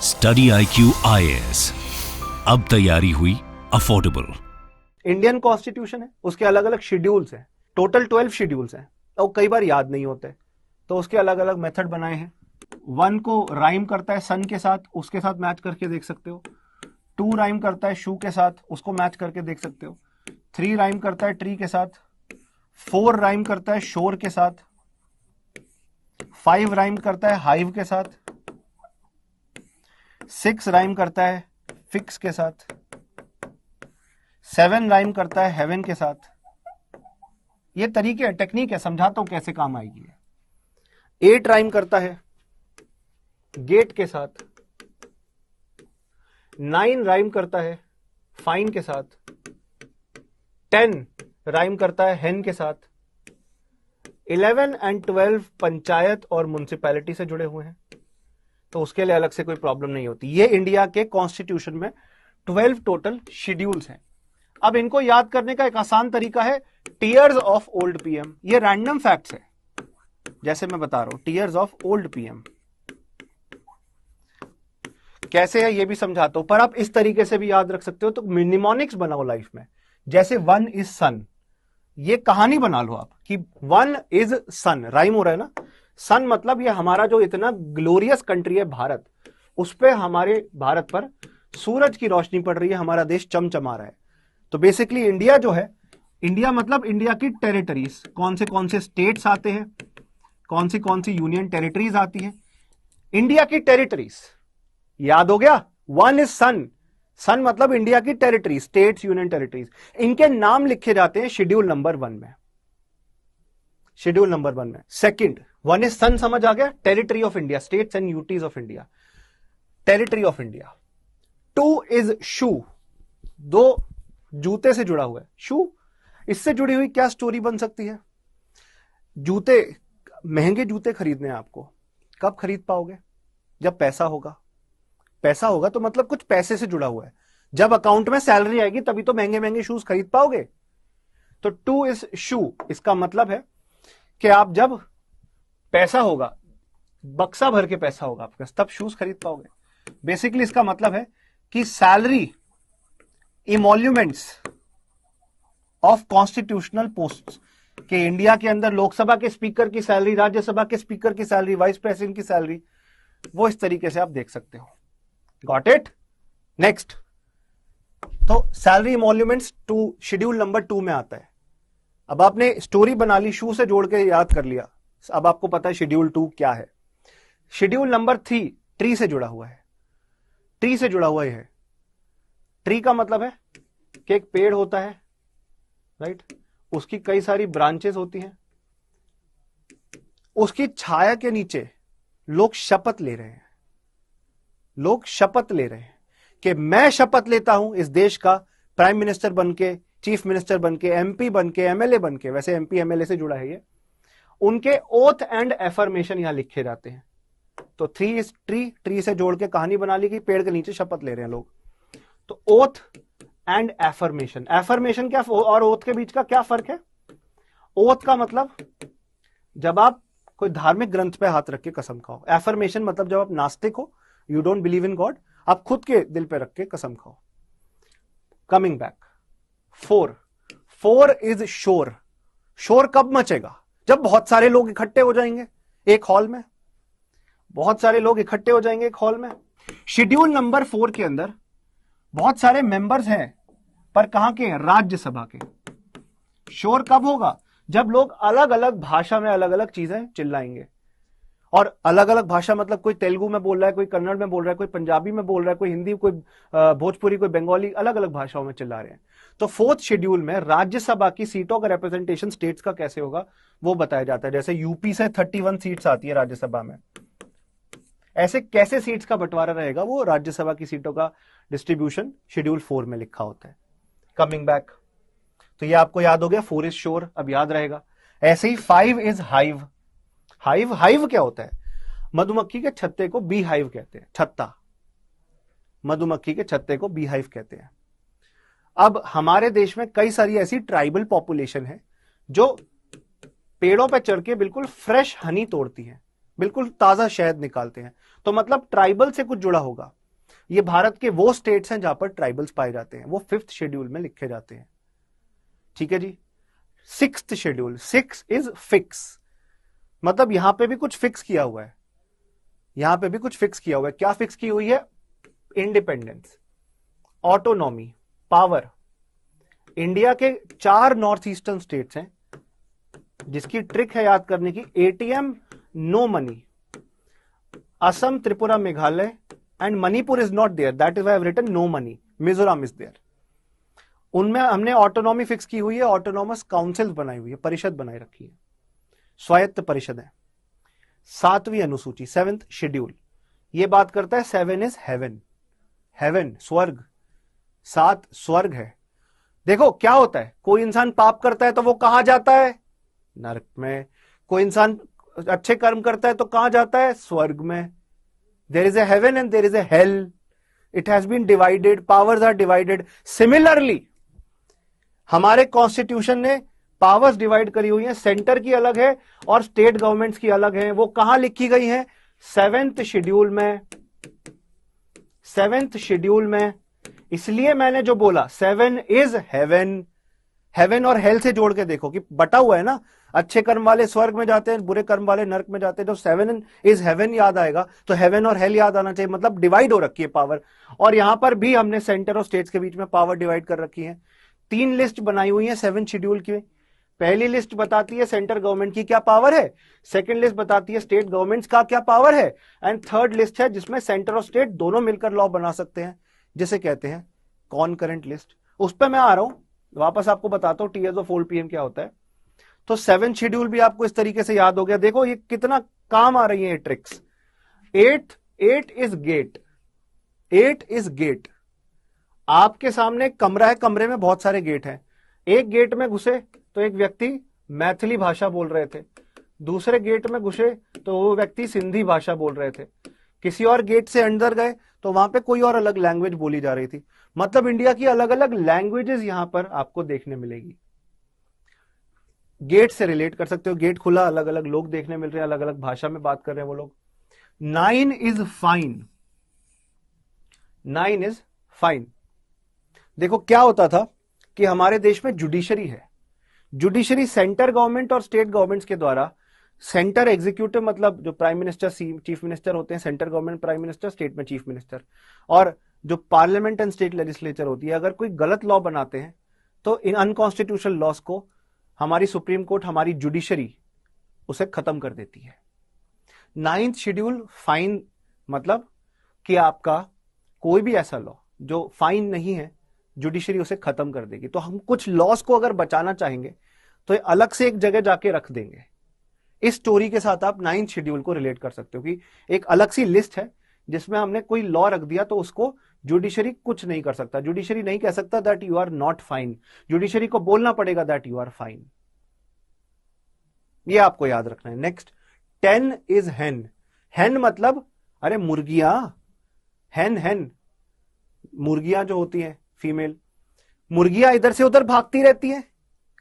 Study IQ IAS, अब तैयारी हुई अफोर्डेबल। इंडियन कॉन्स्टिट्यूशन है, उसके अलग अलग शेड्यूल्स हैं, टोटल 12 शेड्यूल्स हैं और कई बार याद नहीं होते, तो उसके अलग अलग मेथड बनाए हैं। 1 को राइम करता है सन के साथ, उसके साथ मैच करके देख सकते हो। 2 राइम करता है शू के साथ, उसको मैच करके देख सकते हो। 3 राइम करता है ट्री के साथ। 4 राइम करता है शोर के साथ। 5 राइम करता है हाइव के साथ। 6 राइम करता है फिक्स के साथ। 7 राइम करता है हेवन के साथ। ये तरीके हैं, टेक्निक है, समझाता हूं कैसे काम आएगी। 8 राइम करता है गेट के साथ। 9 राइम करता है फाइन के साथ। 10 राइम करता है हेन के साथ। 11 और 12 पंचायत और म्युनिसिपैलिटी से जुड़े हुए हैं, तो उसके लिए अलग से कोई प्रॉब्लम नहीं होती। ये इंडिया के कॉन्स्टिट्यूशन में 12 टोटल शेड्यूल्स हैं। अब इनको याद करने का एक आसान तरीका है टीयर्स ऑफ ओल्ड पीएम। ये रैंडम फैक्ट्स है, जैसे मैं बता रहा हूं टीयर्स ऑफ ओल्ड पीएम कैसे है ये भी समझाता हूं, पर आप इस तरीके से भी याद रख सकते हो। तो निमोनिक्स बनाओ लाइफ में, जैसे 1 इज सन, ये कहानी बना लो आप कि 1 इज सन, राइम हो रहा है ना। सन मतलब ये हमारा जो इतना ग्लोरियस कंट्री है भारत, उस पे हमारे भारत पर सूरज की रोशनी पड़ रही है, हमारा देश चमचमा रहा है। तो बेसिकली इंडिया जो है, इंडिया मतलब इंडिया की टेरिटरीज, कौन से स्टेट्स आते हैं, कौन सी यूनियन टेरिटरीज आती हैं, इंडिया की टेरिटरीज। याद हो गया? 1 इज सन, सन मतलब इंडिया की टेरिटरी, स्टेट्स, यूनियन टेरिटरीज, इनके नाम लिखे जाते हैं शेड्यूल नंबर 1 में। शेड्यूल नंबर 1 में सेकंड 1 इज सन, समझ आ गया? Territory of India, states and UTs of India, territory of India. 2 is shoe, 2 जूते से जुड़ा हुआ है शू। इससे जुड़ी हुई क्या स्टोरी बन सकती है? जूते, महंगे जूते खरीदने हैं आपको, कब खरीद पाओगे? जब पैसा होगा। पैसा होगा तो मतलब कुछ पैसे से जुड़ा हुआ है। जब अकाउंट में सैलरी आएगी तभी तो महंगे महंगे शूज खरीद पाओगे। तो 2 इज शू, इसका मतलब है कि आप जब पैसा होगा, बक्सा भर के पैसा होगा आपके पास, तब शूज खरीद पाओगे। बेसिकली इसका मतलब है कि salary emoluments of constitutional posts, कि इंडिया के अंदर लोकसभा के स्पीकर की सैलरी, राज्यसभा के स्पीकर की सैलरी, वाइस प्रेसिडेंट की सैलरी, वो इस तरीके से आप देख सकते हो। Got it? नेक्स्ट, तो सैलरी इमोल्यूमेंट्स 2 शेड्यूल नंबर 2 में आता है। अब आपने स्टोरी बना ली, शू से जोड़ के याद कर लिया, अब आपको पता है शेड्यूल 2 क्या है। शेड्यूल नंबर 3 ट्री से जुड़ा हुआ है। ट्री से जुड़ा हुआ है। ट्री का मतलब है कि एक पेड़ होता है, राइट, उसकी कई सारी ब्रांचेस होती हैं, उसकी छाया के नीचे लोग शपथ ले रहे हैं। लोग शपथ ले रहे हैं कि मैं शपथ लेता हूं इस देश का प्राइम मिनिस्टर बनके, चीफ मिनिस्टर बनके, एमपी बनके, एमएलए बनके, वैसे एमपी एमएलए से जुड़ा है ये। उनके ओथ एंड एफर्मेशन यहां लिखे जाते हैं। तो 3 इज ट्री, ट्री से जोड़ के कहानी बना ली कि पेड़ के नीचे शपथ ले रहे हैं लोग। तो ओथ एंड एफर्मेशन, एफर्मेशन क्या और ओथ के बीच का क्या फर्क है? ओथ का मतलब जब आप कोई धार्मिक ग्रंथ पे हाथ रख के कसम खाओ। एफर्मेशन मतलब जब आप नास्तिक हो, you don't believe in God, आप खुद के दिल पे रख के कसम खाओ। कमिंग बैक, 4 इज शोर। शोर कब मचेगा? जब बहुत सारे लोग इकट्ठे हो जाएंगे एक हॉल में, बहुत सारे लोग इकट्ठे हो जाएंगे एक हॉल में। शेड्यूल नंबर 4 के अंदर बहुत सारे मेंबर्स हैं, पर कहां के? राज्यसभा के। शोर कब होगा? जब लोग अलग अलग भाषा में अलग अलग चीजें चिल्लाएंगे। और अलग अलग भाषा मतलब कोई तेलुगु में बोल रहा है, कोई कन्नड़ में बोल रहा है, कोई पंजाबी में बोल रहा है, कोई हिंदी, कोई भोजपुरी, कोई बंगाली, अलग अलग भाषाओं में चिल्ला रहे हैं। तो 4th शेड्यूल में राज्यसभा की सीटों का रिप्रेजेंटेशन स्टेट्स का कैसे होगा वो बताया जाता है। जैसे यूपी से 31 सीट्स आती है राज्यसभा में, ऐसे कैसे सीट्स का बंटवारा रहेगा वो राज्यसभा की सीटों का डिस्ट्रीब्यूशन शेड्यूल 4 में लिखा होता है। कमिंग बैक, तो ये आपको याद हो गया 4 इज शोर, अब याद रहेगा। ऐसे ही 5 इज हाइव। हाइव, हाइव क्या होता है? मधुमक्खी के छत्ते को बी हाइव कहते हैं, छत्ता। मधुमक्खी के छत्ते को बी हाइव कहते हैं। अब हमारे देश में कई सारी ऐसी ट्राइबल पॉपुलेशन है जो पेड़ों पर चढ़ के बिल्कुल फ्रेश हनी तोड़ती है, बिल्कुल ताजा शहद निकालते हैं। तो मतलब ट्राइबल से कुछ जुड़ा होगा। ये भारत के वो स्टेट्स हैं जहां पर ट्राइबल्स पाए जाते हैं, वो 5th शेड्यूल में लिखे जाते हैं। ठीक है जी। 6th शेड्यूल, 6 इज फिक्स, मतलब यहां पे भी कुछ फिक्स किया हुआ है, यहां पे भी कुछ फिक्स किया हुआ है। क्या फिक्स की हुई है? Independence, autonomy, power. इंडिया के 4 नॉर्थ ईस्टर्न स्टेट्स हैं जिसकी ट्रिक है याद करने की, ATM, no money, Assam, Tripura, Meghalaya and Manipur is not there, that is I have written no money, Mizoram is there. उनमें हमने ऑटोनॉमी फिक्स की हुई है, ऑटोनॉमस काउंसिल्स बनाई हुई है, परिषद बनाई रखी है, स्वायत्त परिषद है। 7वीं अनुसूची, 7th शेड्यूल, ये बात करता है 7 इज हेवन, हेवन स्वर्ग, 7 स्वर्ग है। देखो क्या होता है, कोई इंसान पाप करता है तो वो कहां जाता है? नरक में। कोई इंसान अच्छे कर्म करता है तो कहां जाता है? स्वर्ग में। There is a heaven and there is a hell, it has been divided, powers are divided. Similarly हमारे कॉन्स्टिट्यूशन ने पावर्स डिवाइड करी हुई है, सेंटर की अलग है और स्टेट गवर्नमेंट्स की अलग है। वो कहां लिखी गई है? 7th शेड्यूल में, 7th शेड्यूल में। इसलिए मैंने जो बोला 7 इज हेवन, हेवन और हेल से जोड़ के देखो कि बटा हुआ है ना, अच्छे कर्म वाले स्वर्ग में जाते हैं, बुरे कर्म वाले नरक में जाते हैं। जब 7 इज हेवन याद आएगा तो हेवन और हेल याद आना चाहिए, मतलब डिवाइड हो रखी है पावर। और यहां पर भी हमने सेंटर और स्टेट्स के बीच में पावर डिवाइड कर रखी है। 3 लिस्ट बनाई हुई है 7 शेड्यूल की। पहली लिस्ट बताती है सेंटर गवर्नमेंट की क्या पावर है, सेकंड लिस्ट बताती है स्टेट गवर्नमेंट्स का क्या पावर है, एंड थर्ड लिस्ट है जिसमें सेंटर और स्टेट दोनों मिलकर लॉ बना सकते हैं, जिसे कहते हैं कॉनकरेंट लिस्ट। उस पर मैं आ रहा हूं, वापस आपको बताता हूं टीएस ऑफ ओल्ड पीएम क्या होता है। तो 7 शेड्यूल भी आपको इस तरीके से याद हो गया। देखो ये कितना काम आ रही है ये tricks. 8 is get, 8 is get. आपके सामने एक कमरा है, कमरे में बहुत सारे गेट हैं। एक गेट में घुसे तो एक व्यक्ति मैथिली भाषा बोल रहे थे, दूसरे गेट में घुसे तो वो व्यक्ति सिंधी भाषा बोल रहे थे, किसी और गेट से अंदर गए तो वहां पे कोई और अलग लैंग्वेज बोली जा रही थी। मतलब इंडिया की अलग अलग लैंग्वेजेस यहां पर आपको देखने मिलेगी। गेट से रिलेट कर सकते हो, गेट खुला, अलग अलग लोग देखने मिल रहे हैं, अलग अलग भाषा में बात कर रहे हैं वो लोग। 9 इज फाइन, 9 इज फाइन। देखो क्या होता था कि हमारे देश में जुडिशरी है, जुडिशरी सेंटर गवर्नमेंट और स्टेट गवर्नमेंट्स के द्वारा, सेंटर एग्जीक्यूटिव मतलब जो प्राइम मिनिस्टर चीफ मिनिस्टर होते हैं, centre government prime minister, state में चीफ मिनिस्टर, और जो पार्लियामेंट एंड स्टेट लेजिस्लेचर होती है, अगर कोई गलत लॉ बनाते हैं तो इन अनकॉन्स्टिट्यूशनल लॉस को हमारी सुप्रीम कोर्ट, हमारी जुडिशरी उसे खत्म कर देती है। 9th शेड्यूल फाइन, मतलब कि आपका कोई भी ऐसा लॉ जो फाइन नहीं है, जुडिशरी उसे खत्म कर देगी। तो हम कुछ लॉस को अगर बचाना चाहेंगे तो अलग से एक जगह जाके रख देंगे। इस स्टोरी के साथ आप 9th शेड्यूल को रिलेट कर सकते हो कि एक अलग सी लिस्ट है जिसमें हमने कोई लॉ रख दिया तो उसको जुडिशरी कुछ नहीं कर सकता। जुडिशरी नहीं कह सकता that you are not fine, judiciary को बोलना पड़ेगा दैट यू आर फाइन। ये आपको याद रखना है। नेक्स्ट, 10 इज हेन। हेन मतलब अरे मुर्गियां, हेन, हेन मुर्गियां जो होती हैं फीमेल, मुर्गियां इधर से उधर भागती रहती हैं,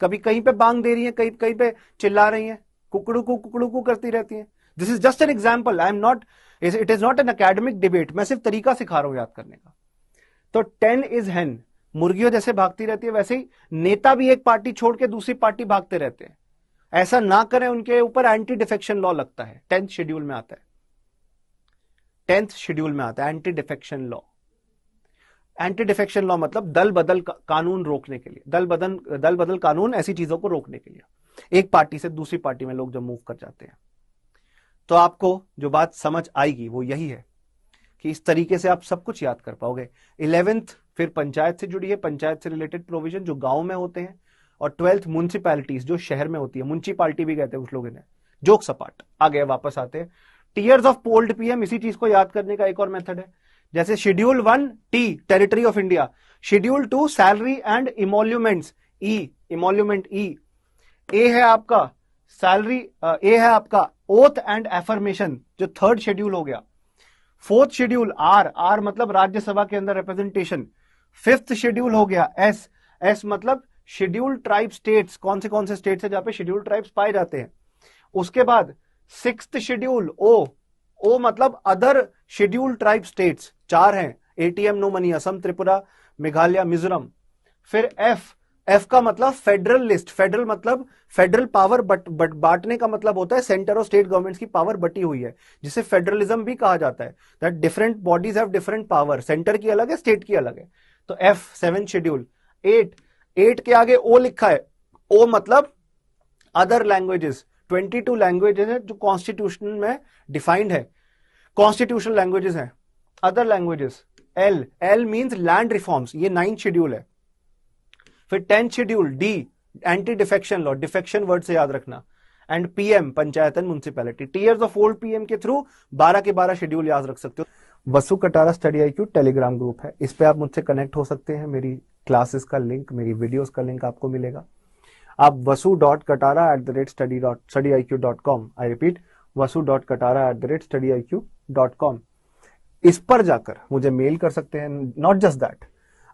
कभी कहीं पे बांग दे रही हैं, कहीं कहीं पे चिल्ला रही हैं, कुकड़ू करती रहती हैं। This is just an example, I am not, it is not an academic debate, मैं सिर्फ तरीका सिखा रहा हूं याद करने का। तो 10 इज हेन, मुर्गियों जैसे भागती रहती है, वैसे ही नेता भी एक पार्टी छोड़ के दूसरी पार्टी भागते रहते हैं। ऐसा ना करें, उनके ऊपर एंटी डिफेक्शन लॉ लगता है। 10th शेड्यूल में आता है, 10th शेड्यूल में आता है anti defection law. Anti defection law मतलब दल बदल कानून रोकने के लिए, दल बदल कानून, ऐसी चीजों को रोकने के लिए, एक पार्टी से दूसरी पार्टी में लोग जब मूव कर जाते हैं। तो आपको जो बात समझ आएगी वो यही है कि इस तरीके से आप सब कुछ याद कर पाओगे। 11th फिर पंचायत से जुड़ी है, पंचायत से रिलेटेड प्रोविजन जो गांव में होते हैं, और 12th म्युनिसिपैलिटीज जो शहर में होती है, म्युनिसिपालिटी भी कहते हैं कुछ लोग इन्हें, जोक सपाट। आगे वापस आते हैं, टीयर्स ऑफ ओल्ड पीएम, इसी चीज को याद करने का एक और मेथड है। जैसे schedule 1 T, territory of India, schedule 2 salary and emoluments, E, emolument E, A है आपका सैलरी, ए है आपका ओथ एंड एफर्मेशन जो 3rd शेड्यूल हो गया। 4th शेड्यूल आर, आर मतलब राज्यसभा के अंदर रिप्रेजेंटेशन। 5th शेड्यूल हो गया एस, एस मतलब शेड्यूल ट्राइब स्टेट्स, कौन से स्टेट्स है जहां पे शेड्यूल ट्राइब्स पाए जाते हैं। उसके बाद सिक्स्थ शेड्यूल ओ मतलब अदर शेड्यूल ट्राइब स्टेट्स, 4 हैं, ATM, no money, Assam, Tripura, Meghalaya, Mizoram. फिर एफ का मतलब फेडरल लिस्ट, फेडरल मतलब फेडरल पावर, बट बांटने का मतलब होता है सेंटर और स्टेट गवर्नमेंट्स की पावर बटी हुई है, जिसे फेडरलिज्म भी कहा जाता है, that different bodies have different power, centre की अलग है, स्टेट की अलग है। तो एफ 7 शेड्यूल। 8 के आगे ओ लिखा है, ओ मतलब अदर लैंग्वेजेस, 22 लैंग्वेजेस है जो कॉन्स्टिट्यूशन में डिफाइंड है, कॉन्स्टिट्यूशनल लैंग्वेजेस हैं। Other languages, L means land reforms, ये 9 शेड्यूल है। फिर 10 schedule D, anti defection law, defection word से याद रखना। And PM, panchayat and municipality. Tiers of old PM के थ्रू 12 के 12 शेड्यूल याद रख सकते हो। Vasu Katara study IQ Telegram group है, इस पे आप मुझसे कनेक्ट हो सकते हैं। मेरी क्लासेस का लिंक, मेरी वीडियोस का लिंक आपको मिलेगा। आप vasu.katara@study.iq.com, आई रिपीट vasu.katara@study.iq.com, इस पर जाकर मुझे मेल कर सकते हैं। नॉट जस्ट दैट,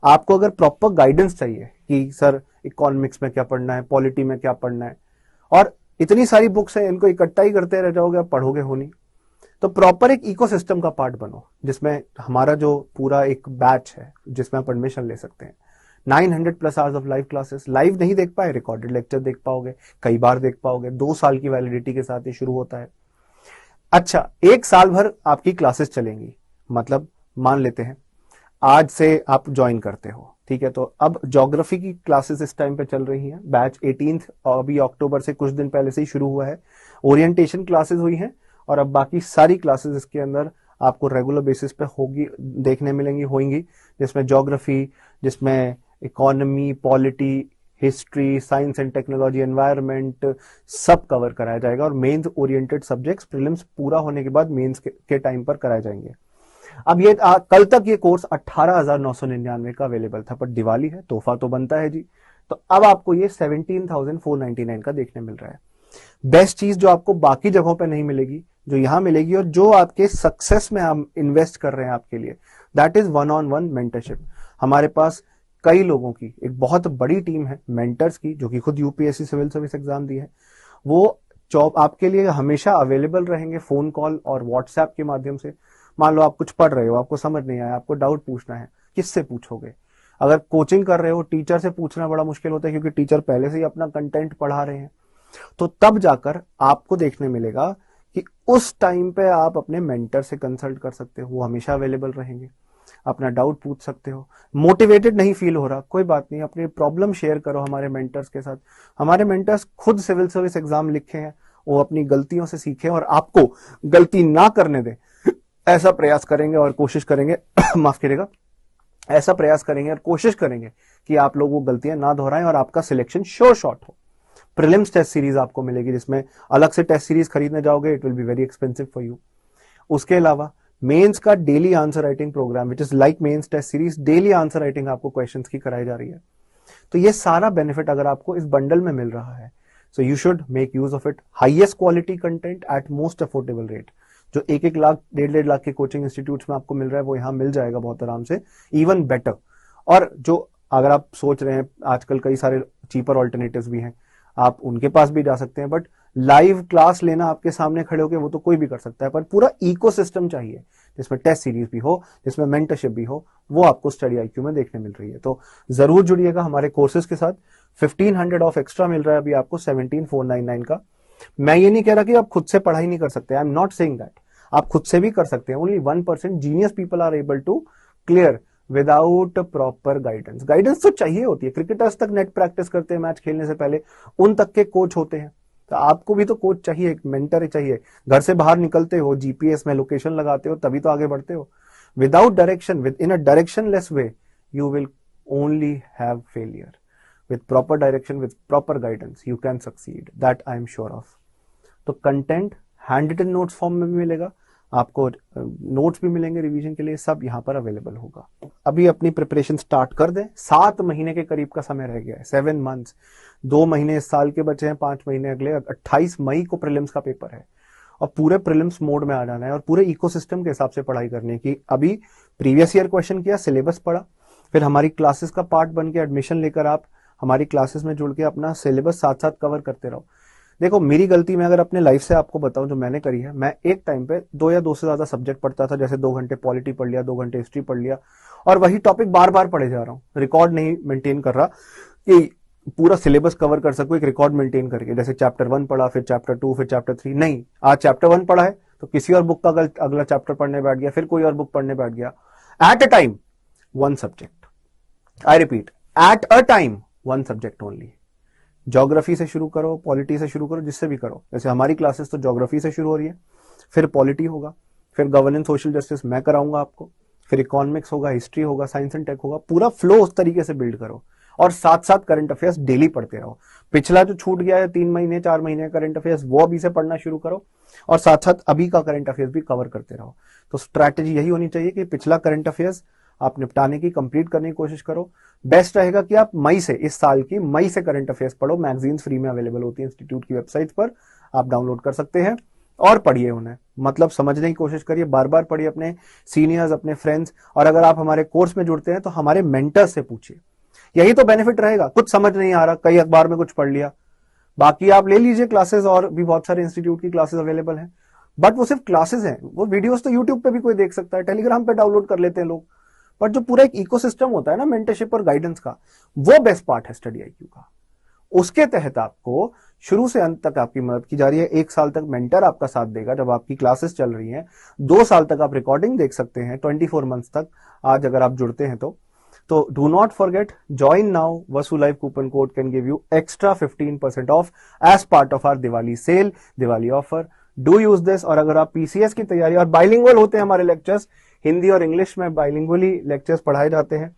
आपको अगर प्रॉपर गाइडेंस चाहिए कि सर इकोनॉमिक्स में क्या पढ़ना है, पॉलिटी में क्या पढ़ना है, और इतनी सारी बुक्स हैं, इनको इकट्ठा ही करते रह जाओगे, आप पढ़ोगे हो नहीं। तो प्रॉपर एक इकोसिस्टम का पार्ट बनो, जिसमें हमारा जो पूरा एक बैच है जिसमें आप एडमिशन ले सकते हैं। 900+ hours of live classes, live नहीं देख पाए रिकॉर्डेड लेक्चर देख पाओगे, कई बार देख पाओगे। 2 साल की वैलिडिटी के साथ ये शुरू होता है। अच्छा, 1 साल भर आपकी क्लासेस चलेंगी, मतलब मान लेते हैं आज से आप ज्वाइन करते हो, ठीक है, तो अब ज्योग्राफी की क्लासेस इस टाइम पे चल रही हैं। बैच 18 अभी अक्टूबर से कुछ दिन पहले से ही शुरू हुआ है। ओरिएंटेशन क्लासेस हुई हैं और अब बाकी सारी क्लासेस इसके अंदर आपको रेगुलर बेसिस पे होगी, देखने मिलेंगी, होंगी, जिसमें ज्योग्राफी, जिसमें economy, polity, history, science and technology, environment, सब कवर कराया जाएगा। और मेंस ओरिएंटेड सब्जेक्ट्स प्रीलिम्स पूरा होने के बाद मेंस के टाइम पर कराए जाएंगे। अब ये कल तक ये कोर्स 18,999 का अवेलेबल था, पर दिवाली है, तोहफा तो बनता है जी, तो अब आपको ये 17,499 का देखने मिल रहा है। बेस्ट चीज जो आपको बाकी जगहों पे नहीं मिलेगी, जो यहां मिलेगी, और जो आपके सक्सेस में हम इन्वेस्ट कर रहे हैं आपके लिए, दैट इज 1-on-1 मेंटरशिप। हमारे पास कई लोगों की एक बहुत बड़ी टीम है मेंटर्स की, जो कि खुद यूपीएससी सिविल सर्विस एग्जाम दी है। वो जॉब आपके लिए हमेशा अवेलेबल रहेंगे, फोन कॉल और व्हाट्सएप के माध्यम से। मान लो आप कुछ पढ़ रहे हो, आपको समझ नहीं आया, आपको डाउट पूछना है, किससे पूछोगे? अगर कोचिंग कर रहे हो, टीचर से पूछना बड़ा मुश्किल होता है, क्योंकि टीचर पहले से ही अपना कंटेंट पढ़ा रहे हैं। तो तब जाकर आपको देखने मिलेगा कि उस टाइम पे आप अपने मेंटर से कंसल्ट कर सकते हो, वो हमेशा अवेलेबल रहेंगे, अपना डाउट पूछ सकते हो। मोटिवेटेड नहीं फील हो रहा, कोई बात नहीं, अपनी प्रॉब्लम शेयर करो हमारे मेंटर्स के साथ। हमारे मेंटर्स खुद सिविल सर्विस एग्जाम लिखे हैं, वो अपनी गलतियों से सीखे और आपको गलती ना करने दें, ऐसा प्रयास करेंगे और कोशिश करेंगे माफ करिएगा, ऐसा प्रयास करेंगे और कोशिश करेंगे कि आप लोग वो गलतियां ना दोहराएं और आपका सिलेक्शन श्योर शॉट हो। प्रीलिम्स टेस्ट सीरीज आपको मिलेगी, जिसमें अलग से टेस्ट सीरीज खरीदने जाओगे, it will be very expensive for you. उसके अलावा मेंस का daily answer writing program, which is like mains test series, daily answer writing आपको क्वेश्चंस की कराई जा रही है। तो ये सारा बेनिफिट अगर आपको इस बंडल में मिल रहा है, so you should make use of it. Highest quality content at most affordable rate, जो 1-1 लाख 1.5 लाख के कोचिंग इंस्टीट्यूट्स में आपको मिल रहा है, वो यहां मिल जाएगा बहुत आराम से, इवन बेटर। और जो अगर आप सोच रहे हैं, आजकल कई सारे चीपर ऑल्टरनेटिव्स भी हैं, आप उनके पास भी जा सकते हैं, बट लाइव क्लास लेना आपके सामने खड़े होकर वो तो कोई भी कर सकता है, पर पूरा इकोसिस्टम चाहिए जिसमें टेस्ट सीरीज भी हो, जिसमें मेंटरशिप भी हो, वो आपको स्टडी IQ में देखने मिल रही है। तो जरूर जुड़िएगा हमारे कोर्सेज के साथ। 1500 ऑफ एक्स्ट्रा मिल रहा है अभी आपको 17,499 का। मैं ये नहीं कह रहा कि आप खुद से पढ़ाई नहीं कर सकते, I am not saying that, आप खुद से भी कर सकते हैं। Only 1% genius people are able to clear without proper guidance. Guidance तो चाहिए होती है, क्रिकेटर्स तक नेट प्रैक्टिस करते हैं मैच खेलने से पहले, उन तक के कोच होते हैं, तो आपको भी तो कोच चाहिए, एक मेंटर ही चाहिए। घर से बाहर निकलते हो, जीपीएस में लोकेशन लगाते हो, तभी तो आगे बढ़ते हो। Without direction, within a directionless way, you will only have failure. With proper direction, with proper guidance, you can succeed, that I am sure of. तो content hand written notes form में भी मिलेगा आपको, notes भी मिलेंगे revision के लिए, सब यहां पर अवेलेबल होगा। अभी अपनी प्रिपरेशन स्टार्ट कर दें, 7 महीने के करीब का समय रह गया है, 7 मंथ्स। 2 महीने इस साल के बचे हैं, 5 महीने अगले। 28 मई को प्रीलिम्स का पेपर है और पूरे प्रीलिम्स मोड में आ जाना है और पूरे इकोसिस्टम के हिसाब से पढ़ाई करनी की। अभी प्रीवियस ईयर क्वेश्चन किया, सिलेबस पढ़ा, फिर हमारी क्लासेस का पार्ट बन के एडमिशन लेकर आप हमारी क्लासेस में जुड़ के अपना सिलेबस साथ साथ कवर करते रहो। देखो मेरी गलती मैं अगर अपने लाइफ से आपको बताऊं जो मैंने करी है, मैं एक टाइम पे 2 या 2 से ज्यादा सब्जेक्ट पढ़ता था, जैसे 2 घंटे पॉलिटी पढ़ लिया, 2 घंटे हिस्ट्री पढ़ लिया, और वही टॉपिक बार बार पढ़े जा रहा हूं, रिकॉर्ड नहीं मेंटेन कर रहा कि पूरा सिलेबस कवर कर सकूं एक रिकॉर्ड मेंटेन करके, जैसे चैप्टर 1 पढ़ा, फिर चैप्टर 2, फिर चैप्टर 3, नहीं, आज चैप्टर 1 पढ़ा है तो किसी और बुक का अगला चैप्टर पढ़ने बैठ गया, फिर कोई और बुक पढ़ने बैठ गया, at a time 1 subject, I repeat, at a time 1 subject only. Geography से शुरू करो, पॉलिटी से शुरू करो, जिससे भी करो, जैसे हमारी क्लासेस तो ज्योग्राफी से शुरू हो रही है, फिर पॉलिटी होगा, फिर गवर्नेंस सोशल जस्टिस मैं कराऊंगा आपको, फिर इकोनॉमिक्स होगा, हिस्ट्री होगा, साइंस एंड टेक होगा, पूरा फ्लो उस तरीके से बिल्ड करो, और साथ साथ करंट अफेयर्स डेली पढ़ते रहो। पिछला जो छूट गया है 3 महीने 4 महीने करंट अफेयर्स, वो अभी से पढ़ना शुरू करो, और साथ साथ अभी का करंट अफेयर्स भी कवर करते रहो। तो स्ट्रैटेजी यही होनी चाहिए कि पिछला करंट अफेयर्स आप निपटाने की, कंप्लीट करने की कोशिश करो। बेस्ट रहेगा कि आप मई से, इस साल की मई से करंट अफेयर्स पढ़ो, मैगजीन्स फ्री में अवेलेबल होती है इंस्टीट्यूट की वेबसाइट पर, आप डाउनलोड कर सकते हैं और पढ़िए उन्हें, मतलब समझने की कोशिश करिए, बार बार पढ़िए अपने सीनियर्स, अपने फ्रेंड्स, और अगर आप हमारे कोर्स में जुड़ते हैं तो हमारे मेंटर से पूछिए, यही तो बेनिफिट रहेगा। कुछ समझ नहीं आ रहा, कई अखबार में कुछ पढ़ लिया, बाकी आप ले लीजिए क्लासेस, और भी बहुत सारे इंस्टीट्यूट की क्लासेस अवेलेबल हैं, बट वो सिर्फ क्लासेस हैं, वो वीडियोस तो यूट्यूब पे भी कोई देख सकता है, टेलीग्राम पे डाउनलोड कर लेते हैं लोग, बट जो पूरा एक इकोसिस्टम होता है ना मेंटरशिप और गाइडेंस का, वो बेस्ट पार्ट है स्टडी IQ का। उसके तहत आपको शुरू से अंत तक आपकी मदद की जा रही है। 1 साल तक मेंटर आपका साथ देगा जब आपकी क्लासेस चल रही हैं, 2 साल तक आप रिकॉर्डिंग देख सकते हैं, 24 मंथ्स तक, आज अगर आप जुड़ते हैं तो do not forget, join now, Vasu live coupon code can give you extra 15% off as part of our Diwali sale, Diwali offer. Do use this. और अगर आप PCS की तैयारी, और बाइलिंगुअल होते हैं हमारे लेक्चर्स, हिंदी और इंग्लिश में बाइलिंगुअली लेक्चर्स पढ़ाए जाते हैं,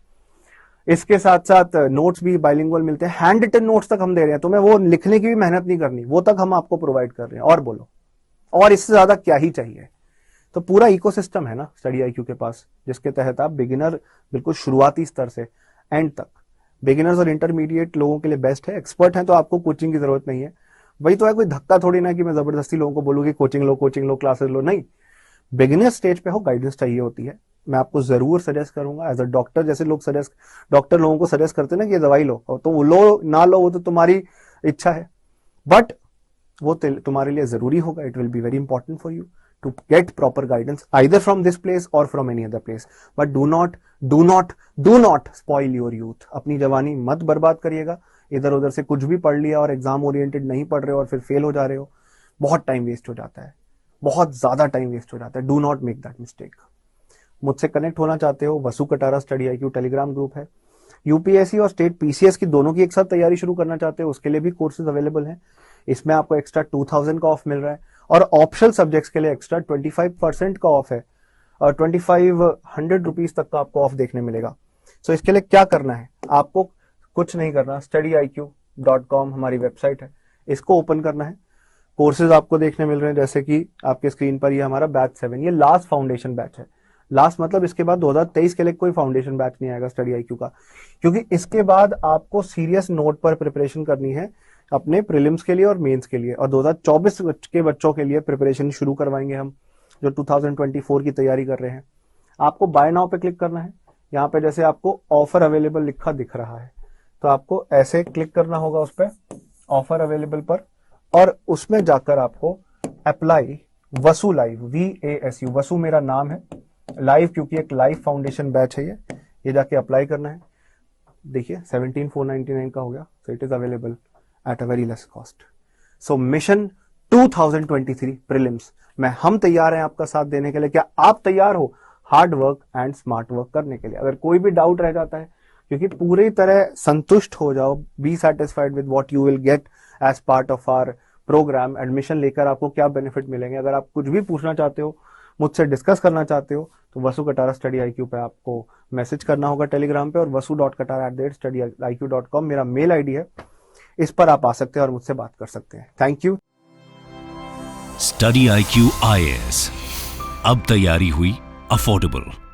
इसके साथ साथ नोट्स भी बाइलिंगुअल मिलते हैं, हैंड रिटन नोट्स तक हम दे रहे हैं, तुम्हें वो लिखने की भी मेहनत नहीं करनी, वो तक हम आपको प्रोवाइड कर रहे हैं। और बोलो, और इससे ज्यादा क्या ही चाहिए। तो पूरा इकोसिस्टम है ना स्टडी IQ के पास, जिसके तहत आप बिगिनर, बिल्कुल शुरुआती स्तर से एंड तक, बिगिनर्स और इंटरमीडिएट लोगों के लिए बेस्ट है। एक्सपर्ट हैं तो आपको कोचिंग की जरूरत नहीं है, वही तो है, कोई धक्का थोड़ी ना कि मैं जबरदस्ती लोगों को बोलूँ कि कोचिंग लो, क्लासेस लो, नहीं। बिगिनर स्टेज पे हो, गाइडेंस चाहिए होती है, मैं आपको जरूर सजेस्ट करूंगा एज अ डॉक्टर, जैसे डॉक्टर लोगों को सजेस्ट करते हैं ना कि ये दवाई लो, और तो लो ना लो वो तो तुम्हारी इच्छा है, बट वो तुम्हारे लिए जरूरी होगा। It will be very important for you to get proper guidance either from this place or from any other place, but do not spoil your youth। अपनी जवानी मत बर्बाद करिएगा, इधर उधर से कुछ भी पढ़ लिया और एग्जाम ओरिएंटेड नहीं पढ़ रहे हो और फिर फेल हो जा रहे हो, बहुत टाइम वेस्ट हो जाता है, बहुत ज्यादा टाइम वेस्ट हो जाता है। Do not make that mistake. मुझसे कनेक्ट होना चाहते हो, Vasu Katara study IQ Telegram group है। UPSC और स्टेट PCS की दोनों की एक साथ तैयारी शुरू करना चाहते हो, उसके लिए भी कोर्सेज अवेलेबल हैं। इसमें आपको एक्स्ट्रा 2000 का ऑफ मिल रहा है, और ऑप्शनल सब्जेक्ट्स के लिए एक्स्ट्रा 25% का ऑफ है, और 2500 रुपीज तक का आपको ऑफ देखने मिलेगा। सो इसके लिए क्या करना है, आपको कुछ नहीं करना, studyiq.com हमारी वेबसाइट है, इसको ओपन करना है। कोर्सेज आपको देखने मिल रहे हैं, जैसे कि आपके स्क्रीन पर ये हमारा बैच 7, ये लास्ट फाउंडेशन बैच है। लास्ट मतलब इसके बाद 2023 के लिए कोई फाउंडेशन बैच नहीं आएगा स्टडी IQ का, क्योंकि इसके बाद आपको सीरियस नोट पर प्रिपरेशन करनी है अपने प्रीलिम्स के लिए और मेंस के लिए, और 2024 के बच्चों के लिए प्रिपरेशन शुरू करवाएंगे हम, जो 2024 की तैयारी कर रहे हैं। आपको बाय नाउ पे क्लिक करना है, यहाँ पे जैसे आपको ऑफर अवेलेबल लिखा दिख रहा है, तो आपको ऐसे क्लिक करना होगा उस पर, ऑफर अवेलेबल पर, और उसमें जाकर आपको अप्लाई वसु लाइव, VASU, वसु मेरा नाम है, लाइव क्योंकि एक लाइव फाउंडेशन बैच है ये जाके अप्लाई करना है। देखिए 17,499 का हो गया, so it is available at a very less cost। So mission 2023 prelims में हम तैयार हैं आपका साथ देने के लिए। क्या आप तैयार हो hard work and smart work करने के लिए? अगर कोई भी डाउट रह जाता है, क्योंकि पूरी तरह संतुष्ट हो जाओ, be satisfied with what you will get as part of our program. Admission लेकर आपको क्या बेनिफिट मिलेंगे, अगर आप कुछ भी पूछना चाहते हो, मुझसे डिस्कस करना चाहते हो, तो वसु कटारा स्टडी IQ पे आपको मैसेज करना होगा टेलीग्राम पे, और wasu.katara@studyIQ.com मेरा मेल ID है, इस पर आप आ सकते हैं और मुझसे बात कर सकते हैं। Thank you. Study IQ IAS, अब तैयारी हुई अफोर्डेबल।